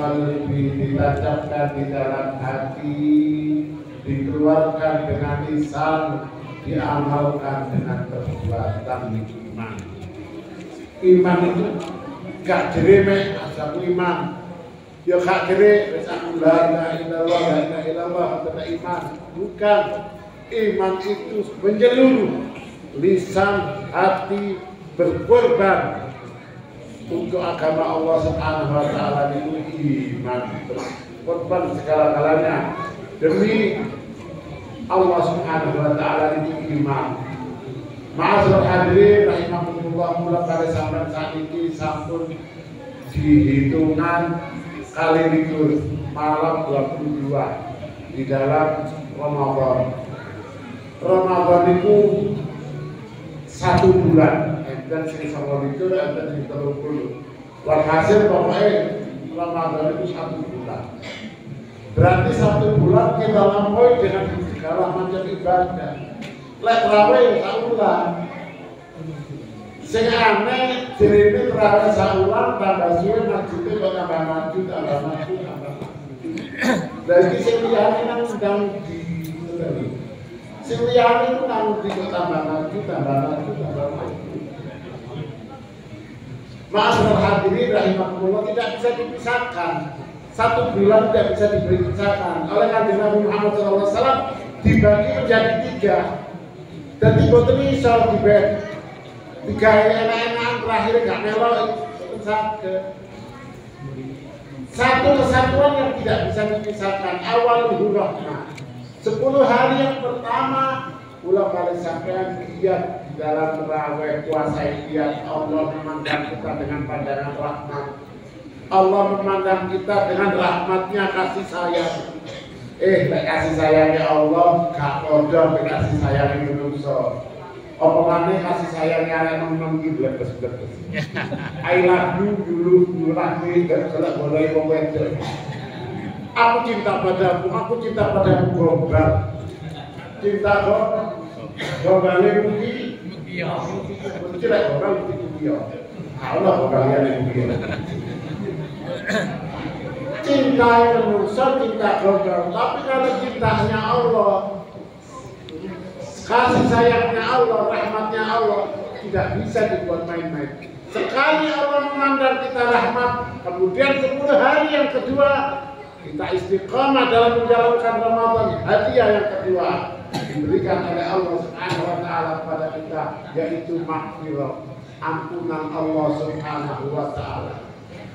qalbi, ditancapkan di dalam hati, dikeluarkan dengan lisan, diamalkan dengan perbuatan iman. Iman itu gak jeremeh asal iman. Ya gak kere wis aku la ilaha illallah kata iman. Bukan. Iman itu menyeluruh, lisan, hati berkorban untuk agama Allah Subhanahu wa taala. Itu iman, berkorban segala-galanya demi Allah Subhanahu wa taala. Itu iman. Ma'asyiral hadirin rahimakumullah, mula kali sampean sakniki sampun dihitungan kali likur malam 22 di dalam Ramadan. Ramadan itu 1 bulan, dan sing sama likur dan sing 30. Walhasil pokoknya Ramadan itu 1 bulan. Berarti 1 bulan kita lampaui dengan segala macam ibadah. Lek terawih saulan. Sing aneh direne terawih saulan tambah suwe masjide kok tambah maju. Berarti sing liyane nang ndang di sing liyane ku nang di kok tambah maju. Ma'asyiral hadirin rahimakumullah, tidak bisa dipisahkan. 1 bulan tidak bisa dipisahkan. Oleh Kanjeng Nabi Muhammad SAW dibagi menjadi 3. Dadi boten iso dibet. Digawe enak-enakan terakhir gak melok itu saged. Satu kesatuan yang tidak bisa dipisahkan. Awal rahmah. 10 hari yang pertama ulang kali sampean giat di dalam tarawih, puasa giat. Allah memandang kita dengan pandangan rahmat. Allah memandang kita dengan rahmatnya, kasih sayang. Kasih sayangnya Allah gak podo dengan kasih sayangnya manusia. Apa maneh kasih sayangnya arek nom-nom iki bleges-bleges. I love you, you love me, dan salah boleh wong wedok. Aku cinta padamu gombal. Cinta kok gombale mugi. Iya. Mesti lek gombal mugi ya. Allah gombalian mugi. Cinta manusia, cinta gombal. Tapi kalau cintanya Allah, kasih sayangnya Allah, rahmatnya Allah tidak bisa dibuat main-main. Sekali Allah memandang kita rahmat, kemudian 10 hari yang kedua kita istiqamah dalam menjalankan Ramadan. Hadiah yang kedua diberikan oleh Allah Subhanahu wa taala kepada kita, yaitu maghfirah, ampunan Allah Subhanahu wa taala.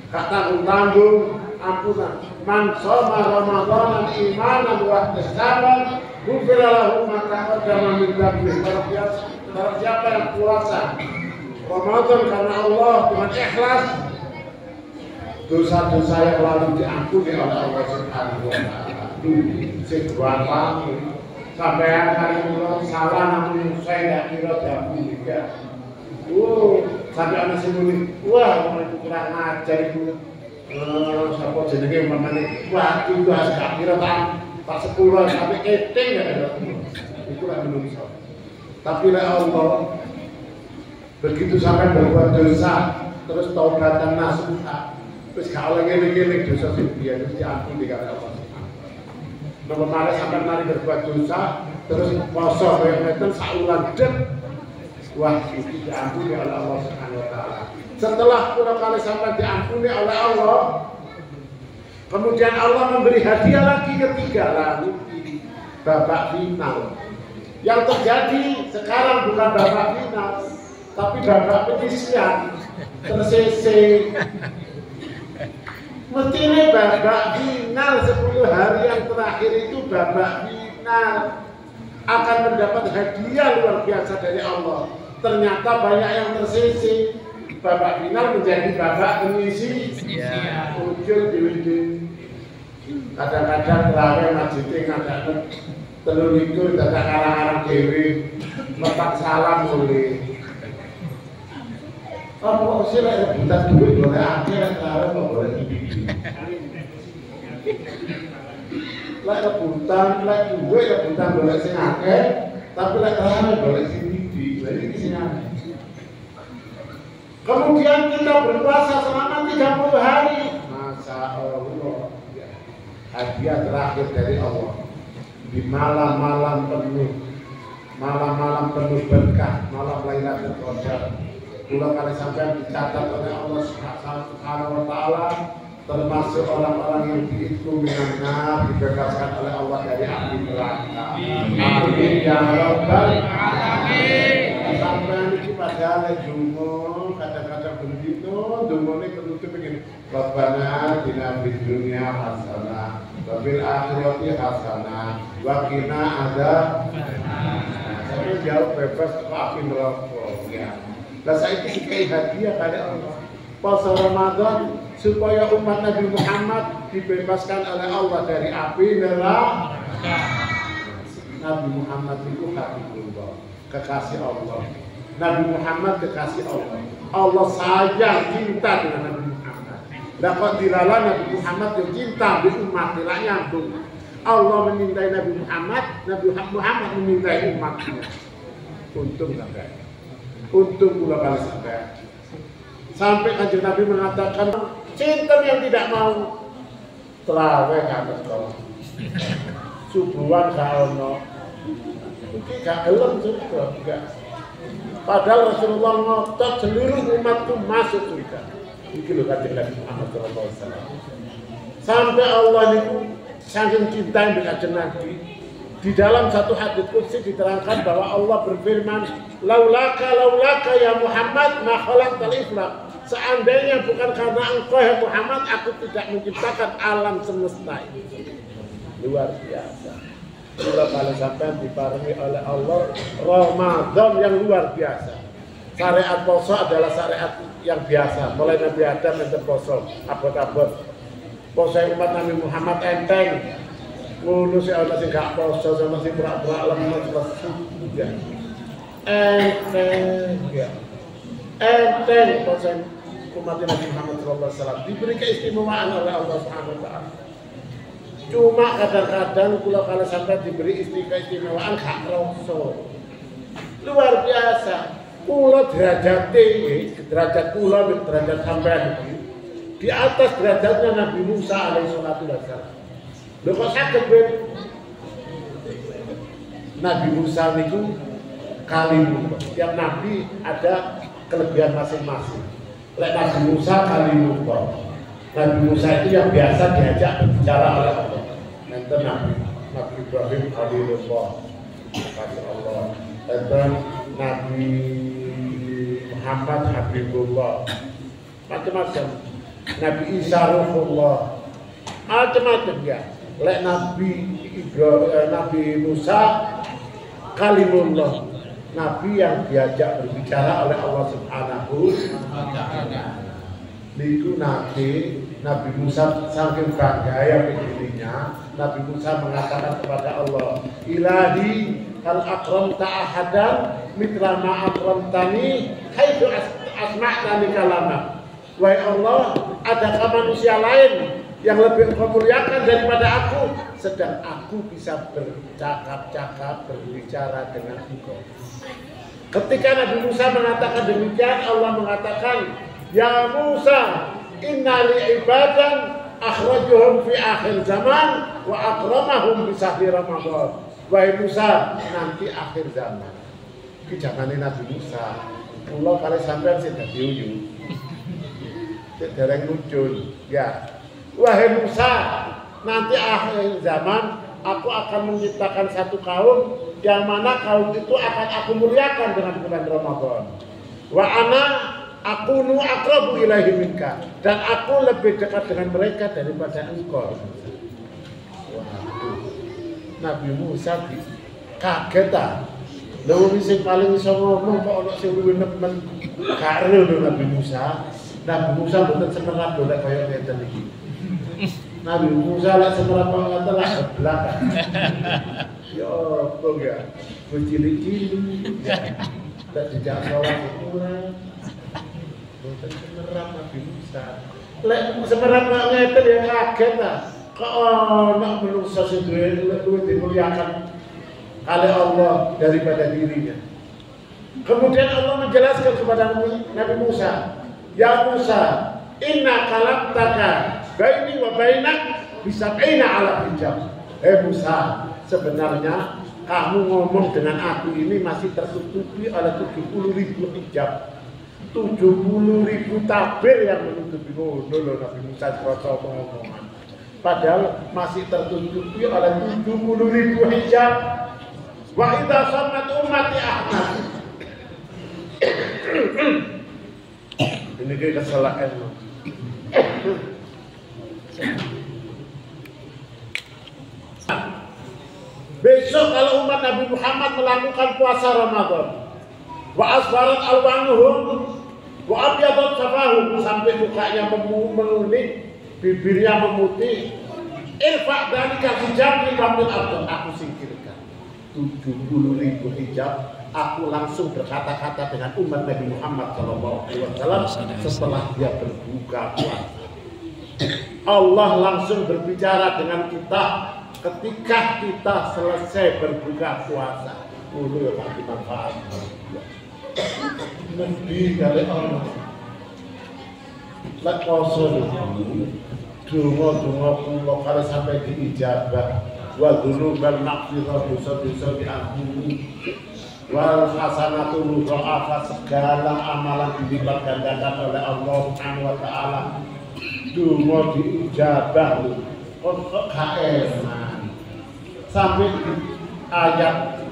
Kata tanggung ampunan. Man shoma Ramadan imanan wa ihtisaban ghufira lahu ma taqaddama min dhanbihi. Barang siapa yang puasa Ramadan karena Allah dengan ikhlas, dosa-dosa yang lalu diampuni oleh Allah Subhanahu wa taala. Sing berapa sampean kali kula salah namun saya tidak kira diampuni ya. Sampai ana sing muni, wah itu kurang ajar iku. Sapa jenenge mamane? Wah, itu gak kira tak 10 sampai keting ya. Itu lah menungso. Tapi lek Allah begitu sampai berbuat dosa terus taubatan nasuha, terus gak oleh ngene-ngene dosa sing biyen mesti diampuni karo Allah. Napa mare sampai mari berbuat dosa terus poso kaya ngeten saulan dek. Wah, itu diampuni oleh Allah Subhanahu wa taala. Setelah kurang kali sampai diampuni oleh Allah, kemudian Allah memberi hadiah lagi ketiga, lalu babak final. Yang terjadi sekarang bukan babak final, tapi babak penyisian, tersese. Mestinya babak final 10 hari yang terakhir itu babak final akan mendapat hadiah luar biasa dari Allah. Ternyata banyak yang tersisi. Babak final menjadi babak pengisi. Ujul diwidi. Kadang-kadang terawih masjidnya ngadaknya telur itu dadak karang-karang dewi, letak salam boleh. Apa sih lah rebutan duit boleh akhirnya terawih kok boleh dibikin. Lah rebutan, lah duit rebutan boleh sing akeh, tapi lah terawih boleh sing bibi. Jadi sing akeh. Kemudian kita berpuasa selama 30 hari. Masya Allah. hadiah terakhir dari Allah di malam-malam penuh berkah, malam Lailatul Qadar. Kula kali sampai dicatat oleh Allah Subhanahu wa taala termasuk orang-orang yang diikum minan dibebaskan oleh Allah dari api neraka. Amin ya rabbal alamin. Sampai ini padahal dungo kadang-kadang begitu dungone penutup begini. Rabbana atina fid dunya hasanah wa fil akhirati hasanah wa qina adzabannar. Saya jauh bebas ke api neraka ya. Lah saiki dikai hadiah kali Allah. Puasa Ramadan supaya umat Nabi Muhammad dibebaskan oleh Allah dari api neraka. Nabi Muhammad itu Habibullah, kekasih Allah. Nabi Muhammad kekasih Allah. Allah sayang cinta dengan Nabi Muhammad. Dapat dilala Nabi Muhammad yang cinta di umat tidak nyambung. Allah memintai Nabi Muhammad, Nabi Muhammad memintai umatnya. Untung sampai. Untung pula kali sampai kanjeng Nabi mengatakan cinta yang tidak mau terawih kangen kau subuhan kaono iki gak gelem juga. Padahal Rasulullah ngotot seluruh umatku masuk surga. Iki lho kanjeng Nabi Muhammad sallallahu alaihi wasallam. Sampai Allah niku saking cinta dengan kanjeng Nabi. Di dalam satu hadits qudsi diterangkan bahwa Allah berfirman, laulaka ya Muhammad ma khalaqtal iflaq. Seandainya bukan karena engkau ya Muhammad, aku tidak menciptakan alam semesta ini. Luar biasa. Kalau sampai diparingi oleh Allah Ramadan yang luar biasa. Syariat poso adalah syariat yang biasa. Mulai Nabi Adam yang poso, abot-abot. Poso umat Nabi Muhammad enteng. Ngono sih ana sing gak poso sama sing pura-pura lemes ya. Enteng poso umat Nabi Muhammad sallallahu alaihi wasallam diberi keistimewaan oleh Allah Subhanahu wa taala. Cuma kadang-kadang kula kalau sampai diberi keistimewaan gak kroso. Luar biasa. Kula derajat kula derajat sampean di atas derajatnya Nabi Musa alaihi salatu wasallam. Lho kok saged Nabi Musa niku kalimullah. Tiap nabi ada kelebihan masing-masing. Lek Nabi Musa kalimullah. Nabi Musa itu yang biasa diajak berbicara oleh Allah. Enten Nabi Ibrahim kalimullah. Kasih Allah. Enten Nabi Muhammad Habibullah. Macam-macam. Nabi Isa Ruhullah. Macam-macam ya. Lek Nabi Musa kalimullah, Nabi yang diajak berbicara oleh Allah Subhanahu wa taala. Niku Nabi Musa saking bangga begininya, Nabi Musa mengatakan kepada Allah, Ilahi hal akramta ahadan mitra ma akramtani haitsu asma'tani kalama. Wahai Allah, adakah manusia lain yang lebih engkau muliakan daripada aku, sedang aku bisa bercakap-cakap, berbicara dengan engkau. Ketika Nabi Musa mengatakan demikian, Allah mengatakan, Ya Musa, inna li ibadan akhrajuhum fi akhir zaman wa akramahum bi sahri Ramadan. Wahai Musa, nanti akhir zaman. Iki jamane Nabi Musa. Kula kali sampean sing dadi uyu. Cek dereng muncul, ya. Wahai Musa, nanti akhir zaman aku akan menciptakan satu kaum yang mana kaum itu akan aku muliakan dengan bulan Ramadan. Wa ana akunu aqrabu ilaihi minka, dan aku lebih dekat dengan mereka daripada engkau. Waduh. Nabi Musa kaget ta. Lha wong sing paling iso ngomong kok ana sing luwih nemen karo Nabi Musa. Nabi Musa mboten semerap lek kaya ngeten iki. Nabi Musa lek semerap ngoten lek seblak. Ya apa ya? Cilik-cilik. Tak dijak salat kurang. Mboten semerap Nabi Musa. Lek semerap ngeten ya kaget ta. Kok ana manusia sing luwih dimuliakan oleh Allah daripada dirinya. Kemudian Allah menjelaskan kepada Nabi Musa, Ya Musa, inna khalaqtaka baini wa bainak bisab'ina ala hijab. Musa, sebenarnya kamu ngomong dengan aku ini masih tertutupi oleh 70.000 hijab. 70.000 tabir yang menutupi loh Nabi Musa kroco pengomongan. Padahal masih tertutupi oleh 70.000 hijab. Wa idza sammat ummati Ahmad. Ini kayak kesalahan. Besok kalau umat Nabi Muhammad melakukan puasa Ramadan, wa asfarat alwanuhum wa abyadat safahum, sampai mukanya menguning, bibirnya memutih, irfa dari hijab di bangkit aku singkirkan 70.000 hijab. Aku langsung berkata-kata dengan umat Nabi Muhammad SAW setelah dia berbuka puasa. Allah langsung berbicara dengan kita ketika kita selesai berbuka puasa. Dulu ya Pak dimanfaat. Lebih dari Allah. Lek poso donga-donga kula karo sampai diijabah. Wa dzunubal maghfirah dosa-dosa diampuni. Wal hasanatul mudha'afah, segala amalan dilipat gandakan oleh Allah Subhanahu wa taala. Donga diijabah kok enak. Sampai ayat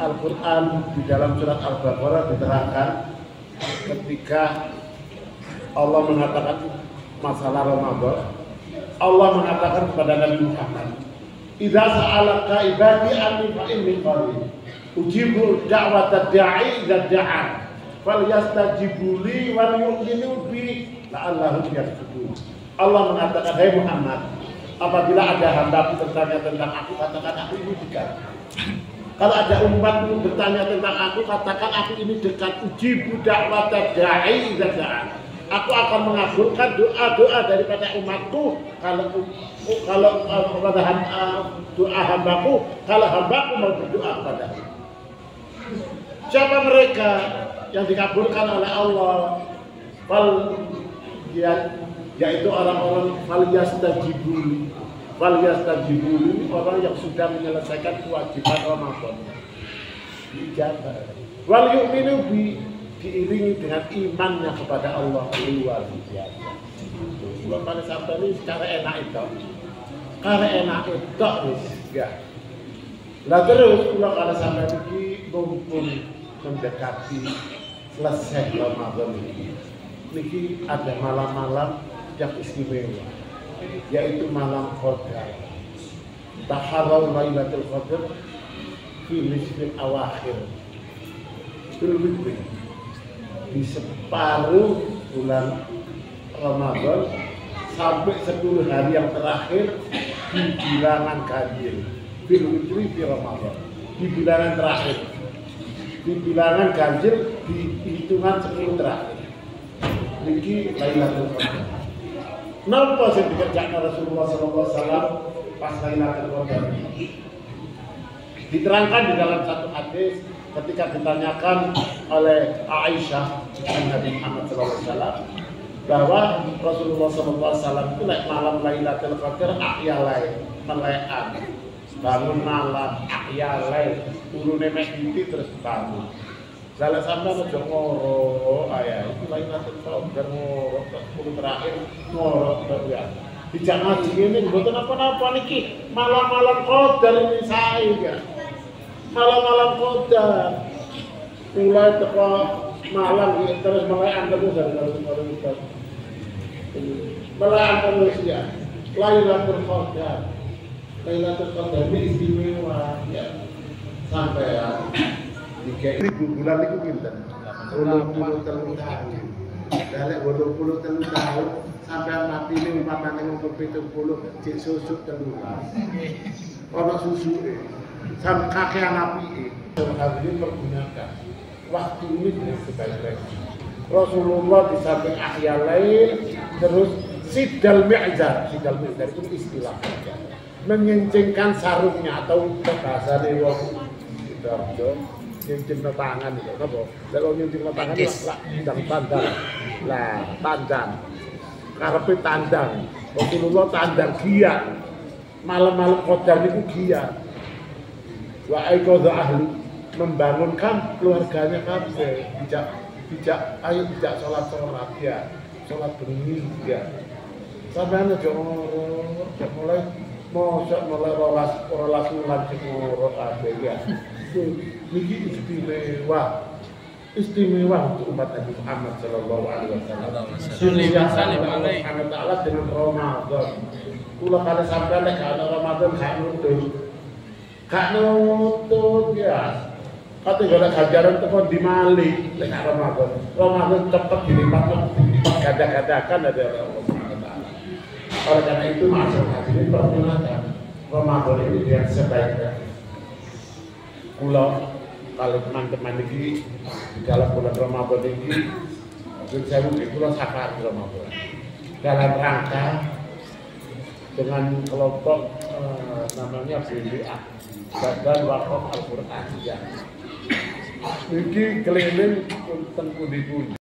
Al-Quran di dalam surat Al-Baqarah diterangkan ketika Allah mengatakan masalah Ramadan, Allah mengatakan kepada Nabi Muhammad, "Idza sa'alaka ibadi anni fa inni qarib, ujibu da'watad da'i idza da'a, falyastajibu li wa yu'minu bi la'allahum yarshudun." Allah mengatakan, "Hai Muhammad, apabila ada hamba bertanya tentang aku, katakan aku ini dekat. Kalau ada umatmu bertanya tentang aku, katakan aku ini dekat. Ujibu da'watad da'i idza da'a." Aku akan mengabulkan doa-doa daripada umatku kalau kepada doa hambaku, kalau hambaku mau berdoa kepadaku. Siapa mereka yang dikabulkan oleh Allah? Yaitu orang-orang falyastajibuli. Falyastajibuli, orang yang sudah menyelesaikan kewajiban Ramadan. Dijabah. Wal yu'minu bi, diiringi dengan imannya kepada Allah luar biasa. Gua pada sampai ini secara enak itu. Karena enak itu ya. Lah terus kalau pada sampai ini mumpung mendekati selesai Ramadan ini. Niki ada malam-malam yang istimewa, yaitu malam Qadar. Taharau Lailatul Qadar fi nisfil awakhir. Di separuh bulan Ramadan sampai 10 hari yang terakhir di bilangan ganjil. Fil witri fi Ramadan. Di bilangan terakhir. Di bilangan ganjil di hitungan 10 terakhir. Niki Lailatul Qadar. Napa sing dikerjakan Rasulullah SAW pas Lailatul Qadar? Diterangkan di dalam satu hadis ketika ditanyakan oleh Aisyah Nabi Muhammad SAW bahwa Rasulullah SAW itu malam Lailatul Qadar ahyalai melekan, bangun malam ahyalai turune mek titik terus bangun. Salah sampai aja ngoro ayah itu Lailatul Qadar ngoro 10 terakhir ngoro ya. Dijak ngaji ini mboten apa-apa niki malam-malam Qadar ini saya. Malam-malam Qadar mulai teko malam terus mulai terus dari Ustaz. Mulai terus ya. Lailatul Qadar. Lailatul Qadar ini istimewa ya. Sampai ya 3.000 bulan itu pinten? 83 tahun. Dalek 83 tahun sampai mati ini umpamane umur 70 cek susuk 13. Ono susuke. Sam kakean apike. Hadirin pergunakan waktu ini dengan sebaik-baiknya. Rasulullah di samping ahya lail terus sidal mi'zar. Sidal mi'zar itu istilah saja. Mengencingkan sarungnya atau bahasa Dewa Sidoarjo nyencing tangan itu apa? Kalau nyencing tangan lah dan tanda lah panjang karepe tandang. Rasulullah tandang giat. Malam-malam Qadar niku giat. Wa aiqadha ahli membangunkan keluarganya kabeh. Ayo dijak salat ya. Salat bengi ya. Sampeyan aja mulai mosok mulai rolas wulan cemoro kabeh ya. Niki istimewa untuk umat Nabi Muhammad sallallahu alaihi wasallam. Allah Taala dengan Ramadan. Kula kali sampeyan nek ana Ramadan gak nutut ya. Kate golek ganjaran teko di Mali nek Ramadan. Ramadan cepet dilipat ganda-gandakan ada Allah Taala. Oleh karena itu masuk hadirin pergunakan Ramadan ini dengan sebaiknya. Kula kalau teman-teman ini di dalam bulan Ramadan ini saya mungkin kula sakar Ramadan dalam rangka dengan kelompok namanya BWA Badan Wakaf Al-Qur'an ya. Ini keliling tentang pundi-pundi